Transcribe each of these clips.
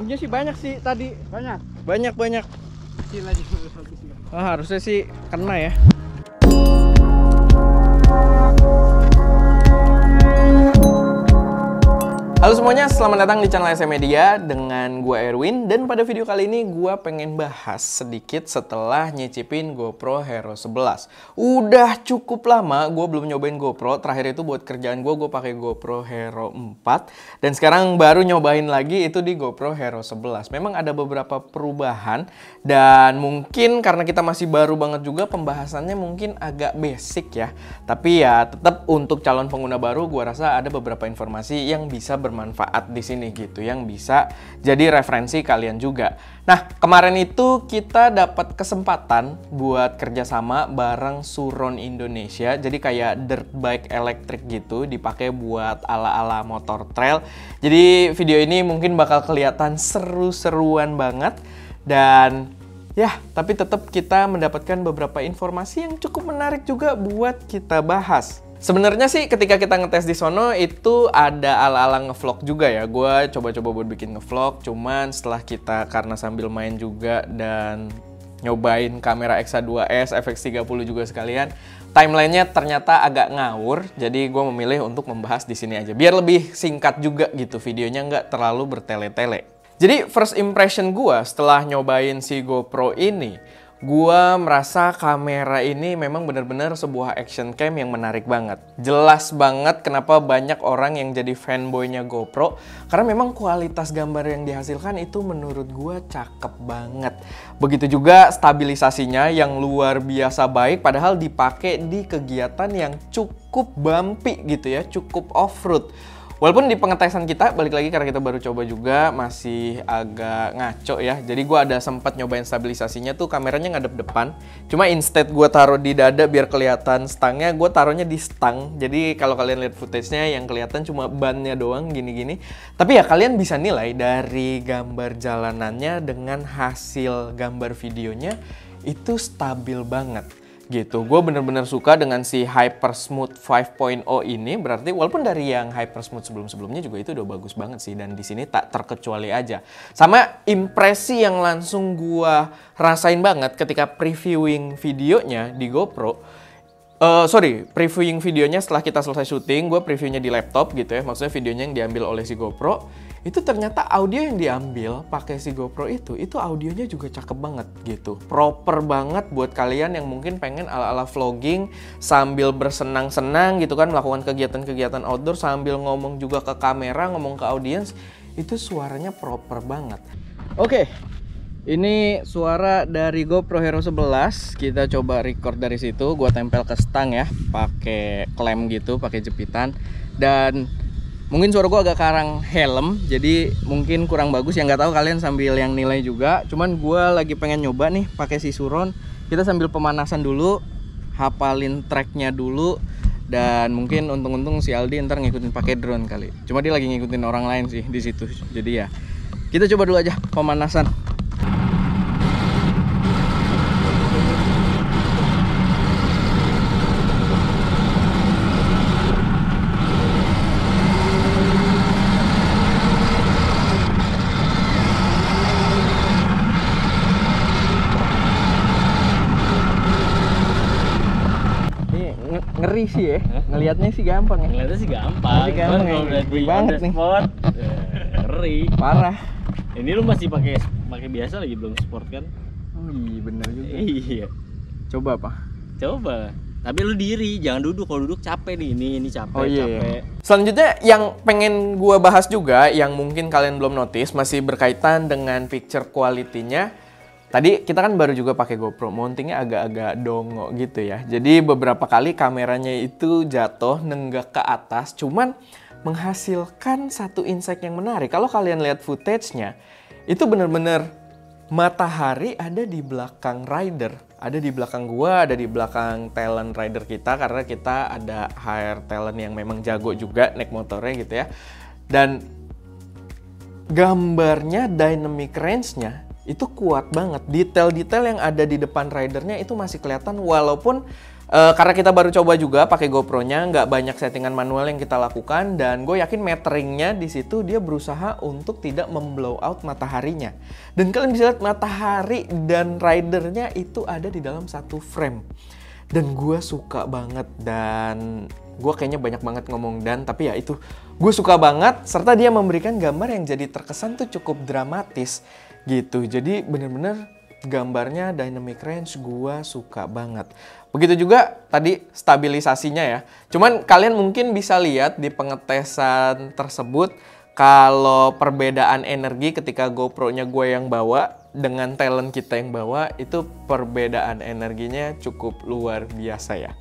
Debunya sih banyak sih tadi. Banyak. Kecil aja. Harusnya sih kena ya. Halo semuanya, selamat datang di channel SM Media dengan gua Erwin. Dan pada video kali ini gua pengen bahas sedikit setelah nyicipin GoPro Hero 11. Udah cukup lama gua belum nyobain GoPro. Terakhir itu buat kerjaan gua pakai GoPro Hero 4. Dan sekarang baru nyobain lagi itu di GoPro Hero 11. Memang ada beberapa perubahan. Dan mungkin karena kita masih baru banget juga, pembahasannya mungkin agak basic ya. Tapi ya tetap untuk calon pengguna baru gua rasa ada beberapa informasi yang bisa bermanfaat di sini gitu, yang bisa jadi referensi kalian juga. Nah, kemarin itu kita dapat kesempatan buat kerjasama bareng Suron Indonesia. Jadi kayak dirt bike elektrik gitu, dipakai buat ala-ala motor trail. Jadi video ini mungkin bakal kelihatan seru-seruan banget. Dan ya, tapi tetap kita mendapatkan beberapa informasi yang cukup menarik juga buat kita bahas. Sebenarnya sih ketika kita ngetes di sono itu ada ala-ala ngevlog juga ya. Gue coba-coba buat bikin ngevlog, cuman setelah kita karena sambil main juga dan nyobain kamera X2S, FX30 juga sekalian, timelinenya ternyata agak ngawur. Jadi gue memilih untuk membahas di sini aja, biar lebih singkat juga gitu, videonya nggak terlalu bertele-tele. Jadi first impression gue setelah nyobain si GoPro ini, gua merasa kamera ini memang benar-benar sebuah action cam yang menarik banget. Jelas banget kenapa banyak orang yang jadi fanboynya GoPro, karena memang kualitas gambar yang dihasilkan itu menurut gua cakep banget. Begitu juga stabilisasinya yang luar biasa baik, padahal dipakai di kegiatan yang cukup bumpy gitu ya, cukup off-road. Walaupun di pengetesan kita, balik lagi karena kita baru coba juga, masih agak ngaco ya. Jadi gue ada sempat nyobain stabilisasinya tuh, kameranya ngadep depan. Cuma instead gue taruh di dada biar kelihatan stangnya, gue taruhnya di stang. Jadi kalau kalian lihat footage-nya yang kelihatan cuma bannya doang gini-gini. Tapi ya kalian bisa nilai dari gambar jalanannya dengan hasil gambar videonya itu stabil banget. Gitu, gue bener-bener suka dengan si Hypersmooth 5.0 ini. Berarti walaupun dari yang Hypersmooth sebelum-sebelumnya juga itu udah bagus banget sih, dan di sini tak terkecuali aja. Sama impresi yang langsung gue rasain banget ketika previewing videonya di GoPro. Previewing videonya setelah kita selesai syuting, gue previewnya di laptop gitu ya. Maksudnya videonya yang diambil oleh si GoPro. Itu ternyata audio yang diambil pakai si GoPro itu audionya juga cakep banget gitu. Proper banget buat kalian yang mungkin pengen ala-ala vlogging sambil bersenang-senang gitu kan, melakukan kegiatan-kegiatan outdoor sambil ngomong juga ke kamera, ngomong ke audiens. Itu suaranya proper banget. Oke. Ini suara dari GoPro Hero 11. Kita coba record dari situ. Gua tempel ke stang ya, pakai klem gitu, pakai jepitan. Dan mungkin suara gua agak karang helm, jadi mungkin kurang bagus ya, nggak tahu kalian sambil yang nilai juga. Cuman gua lagi pengen nyoba nih pakai si Suron. Kita sambil pemanasan dulu, hafalin tracknya dulu. Dan mungkin untung-untung si Aldi ntar ngikutin pakai drone kali. Cuma dia lagi ngikutin orang lain sih di situ. Jadi ya kita coba dulu aja pemanasan. Ngeri sih ya, ngelihatnya sih gampang ya. Ngelihatnya sih gampang. Kalau udah banget nih. Sport, ngeri. Parah. Ini lu masih pakai biasa lagi, belum sport kan? Oh iya bener juga. Iya. Coba apa? Coba. Tapi lu diri, jangan duduk. Kalau duduk capek nih. Ini capek, oh, iya. capek. Selanjutnya yang pengen gua bahas juga, yang mungkin kalian belum notice, masih berkaitan dengan picture quality-nya. Tadi kita kan baru juga pakai GoPro, mountingnya agak-agak dongo gitu ya. Jadi beberapa kali kameranya itu jatuh nenggak ke atas, cuman menghasilkan satu insight yang menarik. Kalau kalian lihat footage-nya, itu bener-bener matahari ada di belakang rider. Ada di belakang gua, ada di belakang talent rider kita, karena kita ada hire talent yang memang jago juga naik motornya gitu ya. Dan gambarnya, dynamic range-nya itu kuat banget. Detail-detail yang ada di depan ridernya itu masih kelihatan, walaupun Karena kita baru coba juga pakai GoPro-nya, nggak banyak settingan manual yang kita lakukan, dan gue yakin meteringnya di situ dia berusaha untuk tidak memblow out mataharinya. Dan kalian bisa lihat matahari dan ridernya itu ada di dalam satu frame. Dan gue suka banget, dan gue kayaknya banyak banget ngomong tapi ya itu, gue suka banget, serta dia memberikan gambar yang jadi terkesan tuh cukup dramatis gitu. Jadi bener-bener gambarnya dynamic range gue suka banget. Begitu juga tadi stabilisasinya ya. Cuman kalian mungkin bisa lihat di pengetesan tersebut kalau perbedaan energi ketika GoPro-nya gue yang bawa dengan talent kita yang bawa, itu perbedaan energinya cukup luar biasa ya.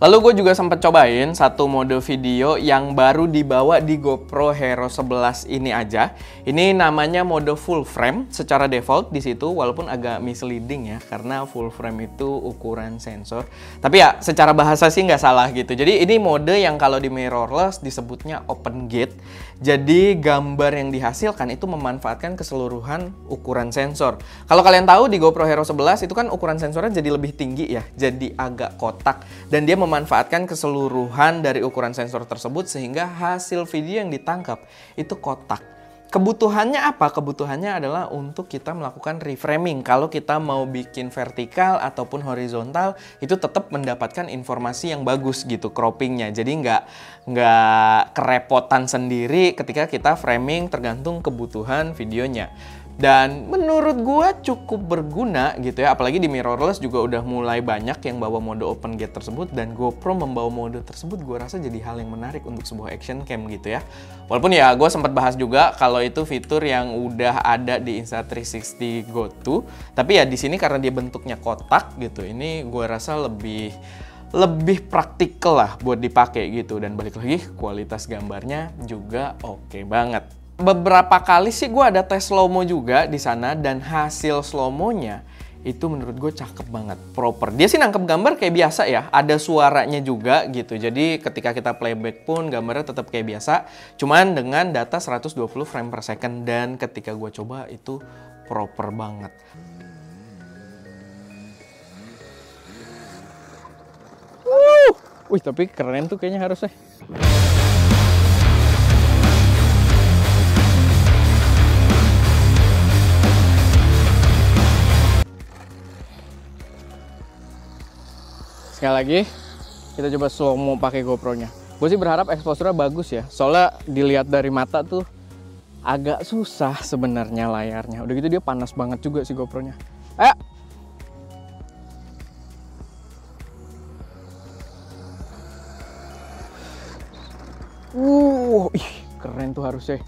Lalu gue juga sempat cobain satu mode video yang baru dibawa di GoPro Hero 11 ini aja. Ini namanya mode full frame secara default di situ, walaupun agak misleading ya karena full frame itu ukuran sensor. Tapi ya secara bahasa sih nggak salah gitu. Jadi ini mode yang kalau di mirrorless disebutnya open gate. Jadi gambar yang dihasilkan itu memanfaatkan keseluruhan ukuran sensor. Kalau kalian tahu di GoPro Hero 11 itu kan ukuran sensornya jadi lebih tinggi ya, jadi agak kotak, dan dia memanfaatkan keseluruhan dari ukuran sensor tersebut sehingga hasil video yang ditangkap itu kotak. Kebutuhannya apa? Kebutuhannya adalah untuk kita melakukan reframing. Kalau kita mau bikin vertikal ataupun horizontal, itu tetap mendapatkan informasi yang bagus gitu croppingnya. Jadi nggak kerepotan sendiri ketika kita framing tergantung kebutuhan videonya. Dan menurut gua cukup berguna gitu ya, apalagi di mirrorless juga udah mulai banyak yang bawa mode open gate tersebut, dan GoPro membawa mode tersebut gua rasa jadi hal yang menarik untuk sebuah action cam gitu ya. Walaupun ya gua sempat bahas juga kalau itu fitur yang udah ada di Insta360 Go2, tapi ya di sini karena dia bentuknya kotak gitu, ini gua rasa lebih praktikal lah buat dipakai gitu, dan balik lagi kualitas gambarnya juga oke banget. Beberapa kali sih gue ada tes slow-mo juga di sana, dan hasil slow-mo-nya itu menurut gue cakep banget, proper. Dia sih nangkep gambar kayak biasa ya, ada suaranya juga gitu. Jadi ketika kita playback pun gambarnya tetap kayak biasa, cuman dengan data 120 frame per second, dan ketika gue coba itu proper banget. Wih, tapi keren tuh kayaknya harusnya. Sekali lagi, kita coba slow-mo pakai GoPro-nya. Gue sih berharap exposure-nya bagus ya. Soalnya dilihat dari mata tuh agak susah sebenarnya layarnya. Udah gitu dia panas banget juga sih GoPro-nya. Ayo! Ih, keren tuh harusnya.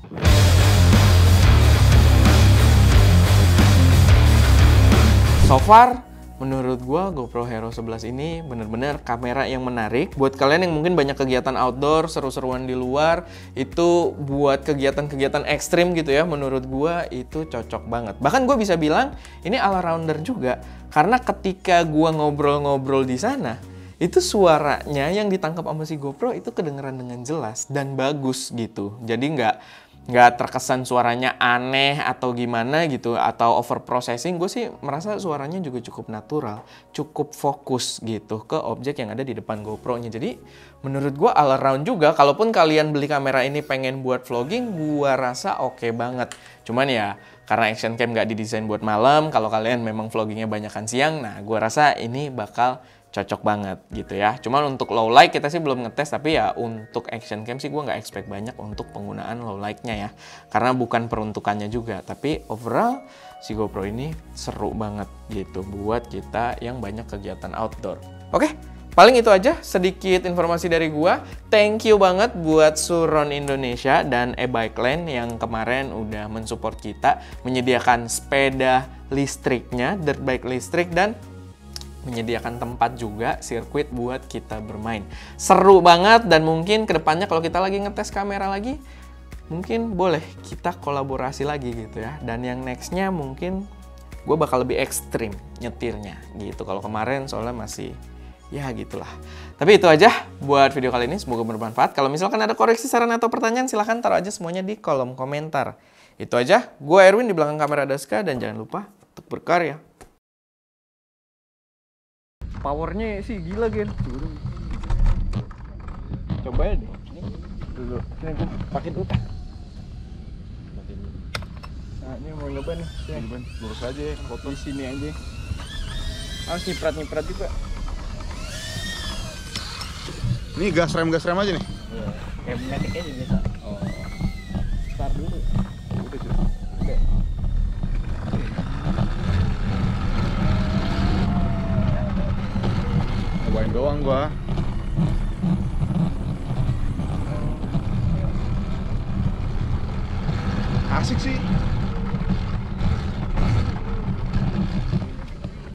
So far, menurut gua GoPro Hero 11 ini bener-bener kamera yang menarik. Buat kalian yang mungkin banyak kegiatan outdoor, seru-seruan di luar, itu buat kegiatan-kegiatan ekstrim gitu ya, menurut gua itu cocok banget. Bahkan gua bisa bilang ini all-rounder juga. Karena ketika gua ngobrol-ngobrol di sana, itu suaranya yang ditangkap sama si GoPro itu kedengeran dengan jelas dan bagus gitu. Jadi nggak terkesan suaranya aneh atau gimana gitu atau over processing. Gue sih merasa suaranya juga cukup natural, cukup fokus gitu ke objek yang ada di depan GoPro-nya. Jadi menurut gue all around juga. Kalaupun kalian beli kamera ini pengen buat vlogging, gue rasa oke banget. Cuman ya karena action cam nggak didesain buat malam, kalau kalian memang vloggingnya banyakan siang, nah gue rasa ini bakal cocok banget gitu ya. Cuman untuk low light kita sih belum ngetes, tapi ya untuk action cam sih gue nggak expect banyak untuk penggunaan low light-nya ya. Karena bukan peruntukannya juga, tapi overall si GoPro ini seru banget gitu buat kita yang banyak kegiatan outdoor. Oke, paling itu aja sedikit informasi dari gua. Thank you banget buat Suron Indonesia dan e-bike lane yang kemarin udah mensupport kita menyediakan sepeda listriknya, dirt bike listrik, dan menyediakan tempat juga sirkuit buat kita bermain. Seru banget, dan mungkin kedepannya kalau kita lagi ngetes kamera lagi, mungkin boleh kita kolaborasi lagi gitu ya. Dan yang nextnya mungkin gue bakal lebih ekstrim nyetirnya gitu. Kalau kemarin soalnya masih ya gitulah. Tapi itu aja buat video kali ini, semoga bermanfaat. Kalau misalkan ada koreksi, saran, atau pertanyaan, silahkan taruh aja semuanya di kolom komentar. Itu aja, gue Erwin, di belakang kamera Daska, dan jangan lupa untuk berkarya. Powernya sih gila, Gen. Coba ya deh. Ini dulu. Ini gue pakai utah. Nah, ini mau nyoba nih. Ban, lurus aja kan kotor. Di sini aja. Harus nyiprat juga. Ini gas rem aja nih. Iya. Kayak magnetik aja biasa. Oh. Start dulu. Udah sih. Oke. Cobain doang gua. Asik sih.